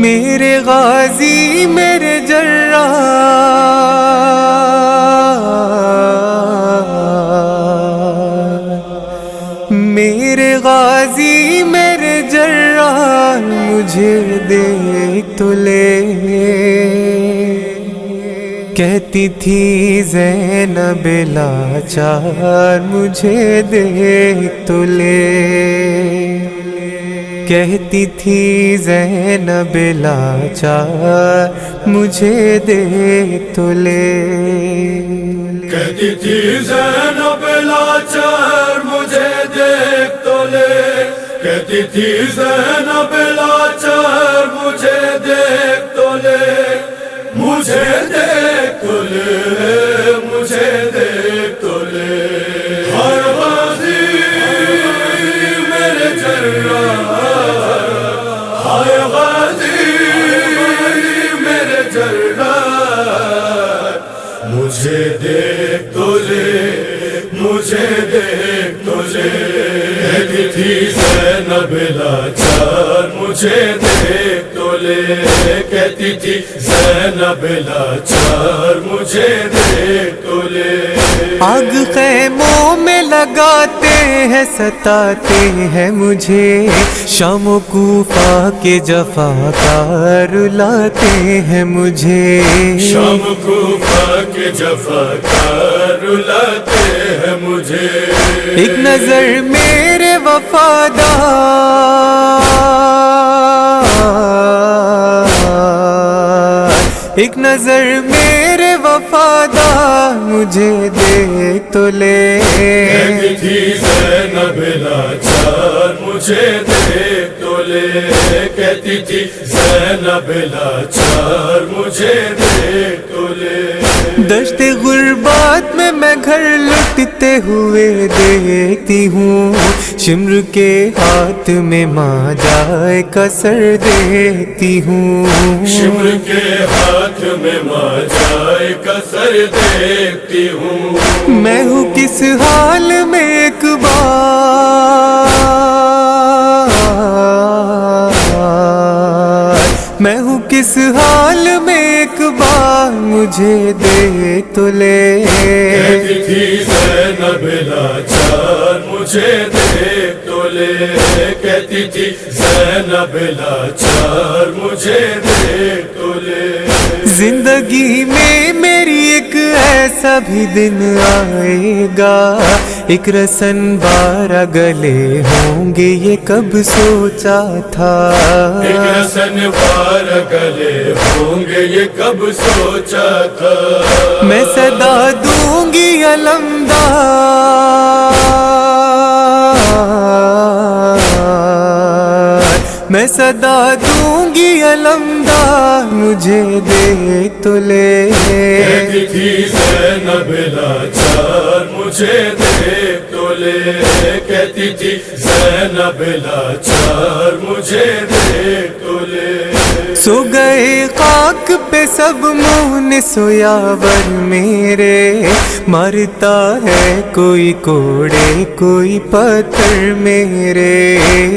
میرے غازی میرے جراح، میرے غازی میرے جراح، مجھے دیکھ تو لے۔ کہتی تھی زینب لاچار مجھے دیکھ تو لے، کہتی تھی زینب لاچار مجھے دیکھ تو لے، کہتی تھی زینب لاچار مجھے دیکھ تو لے، کہتی تھی زینب لاچار مجھے دیکھ تو لے، مجھے دیکھ تو لے، مجھے دیکھ تو لے۔ ہر غازی میرے جراح، ہر غازی میرے جراح، مجھے دیکھ تو لے، مجھے دیکھ تو لے۔ کہتی تھی زینب لاچار مجھے دیکھ تو لے، کہتی تھی زینب لاچار مجھے دیکھ تو لے۔ آگ خیموں میں لگاتے ہیں ستاتے ہیں مجھے، شام و کوفہ کے جفاکار رلاتے ہیں مجھے، شام کوفہ کے جفاکار رلاتے ہیں مجھے۔ ایک نظر میرے وفادار، ایک نظر میرے وفادار مجھے دیکھ تو لے، کہتی تھی زینب لاچار مجھے دیکھ تو لے، کہتی تھی زینب لاچار مجھے دیکھ تو لے۔ دشت غربات میں گھر لٹتے ہوئے دیکھتی ہوں، شمر کے ہاتھ میں ماں جائے کا سر دیکھتی ہوں، شمر کے ہاتھ میں ماں جائے کا سر دیکھتی ہوں۔ میں ہوں کس حال میں ایک بار، میں ہوں کس حال میں ایک بار مجھے دیکھ تو لے، کہتی تھی زینب لاچار مجھے دیکھ تو لے، کہتی تھی زینب لاچار مجھے دیکھ تو لے۔ زندگی میں میری ایک ایسا بھی دن آئے گا، ایک رسن 12 گلے ہوں گے یہ کب سوچا تھا، ایک رسن 12 گلے ہوں گے یہ کب سوچا تھا۔ میں صدا دوں گی علمدار، میں صدا دوں گی علمدار مجھے دیکھ تو لے، کہتی تھی زینب لاچار مجھے دیکھ تو لے، کہتی تھی زینب لاچار مجھے دیکھ تو لے۔ سو گئے خاک پہ سب مونس یاور میرے، مارتا ہے کوئی کوڑے کوئی پتھر میرے،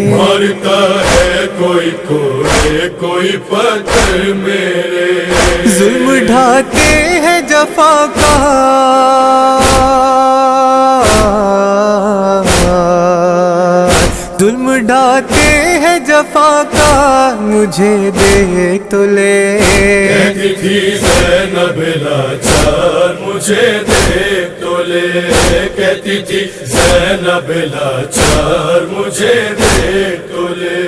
مارتا ہے کوئی کوڑے کوئی پتھر میرے، ظلم ڈھاتے ہیں جفاکار، ظلم ڈھاتے ہیں جفاکار مجھے دیکھ تو لے، کہتی تھی زینب لاچار مجھے دیکھ تو لے، کہتی تھی زینب لاچار مجھے دیکھ تو لے۔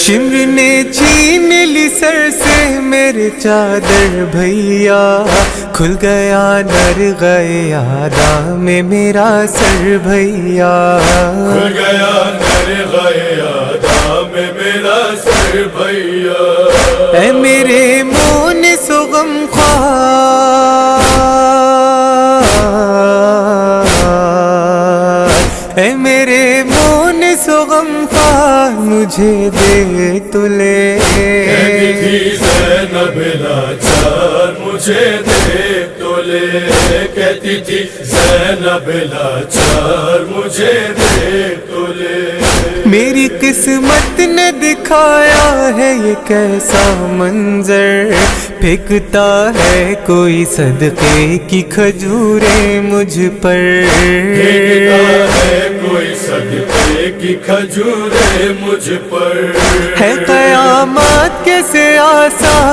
شمر نے چھین لی سر سے میرے چادر بھیا، کھل گیا نر گیا دام میرا سر بھیا، کھل گیا نر گیا دام میرا سر بھیا۔ اے میرے مونس و غم خوار، اے میرے مونس و غم خوار مجھے دے تو لے کہتی تھی زینب لاچار مجھے دیکھ تو لے کہتی تھی زینب لاچار مجھے دیکھ تو لے میری قسمت نے دکھایا ہے یہ کیسا منظر پھینکتا ہے کوئی صدقے کی کھجوریں مجھ پر پھینکتا ہے کوئی صدقے کی کھجوریں مجھ پر ہے قیامت کیسے آسان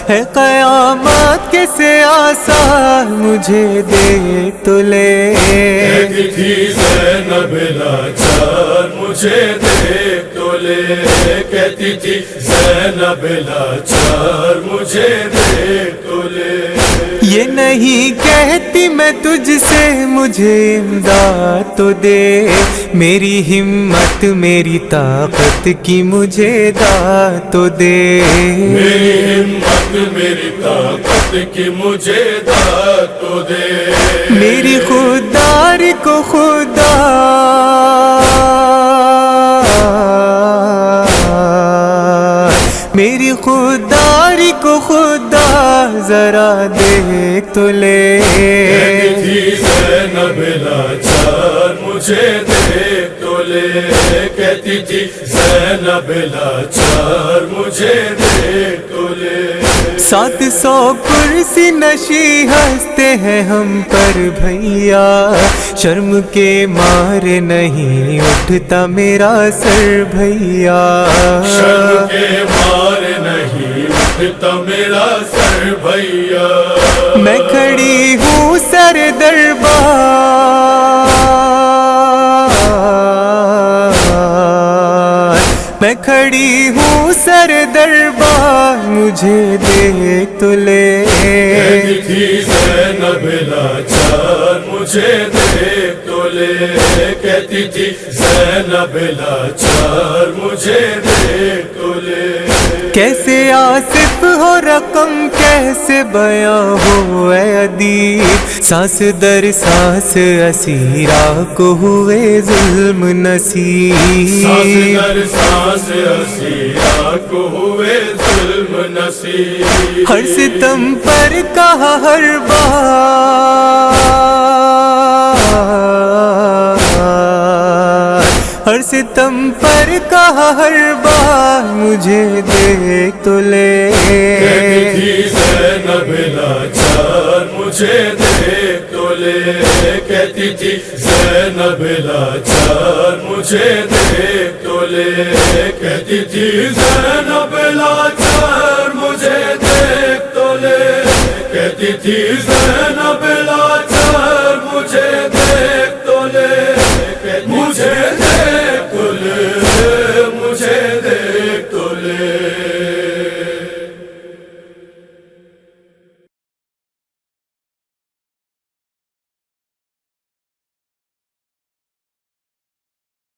ہے قیامت کیسے آسان مجھے دے تو لے کہتی تھی زینب لاچار مجھے دیکھ تو لے کہتی تھی زینب لاچار مجھے دیکھ تو لے یہ نہیں کہتی میں تجھ سے مجھے امداد تو دے میری ہمت میری طاقت کی مجھے داد تو دے میری ہمت میری طاقت کی مجھے داد تو دے میری خودداری کو خدا میری خودداری کو خدا ذرا دیکھ تو لے کہتی تھی زینب لاچار مجھے دیکھ تو لے کہتی تھی زینب لاچار مجھے دیکھ تو لے 700 کرسی نشی ہنستے ہیں ہم پر بھیا شرم کے مارے نہیں اٹھتا میرا سر بھیا شرم کے مارے نہیں اٹھتا میرا سر بھیا میں کھڑی ہوں سر دربار میں کھڑی ہوں سر دربار مجھے دیکھ تو لے کہتی تھی زینب لاچار مجھے دیکھ تو لے کہتی تھی زینب لاچار مجھے دیکھ تو لے کیسے آصف ہو رقم کیسے بیاں ہو اے ادیب سانس در سانس اسیرا کو ہوئے ظلم نصیب سانس در سانس اسیرا کو ہوئے ظلم نصیب ہر ستم پر کہا ہر بار ہر ستم پر کہا ہر بار مجھے دیکھ تو لے کہتی تھی زینب لاچار مجھے دیکھ تو لے کہتی تھی زینب لاچار مجھے دیکھ تو لے کہتی تھی زینب لاچار مجھے دیکھ تو لے کہتی تھی زینب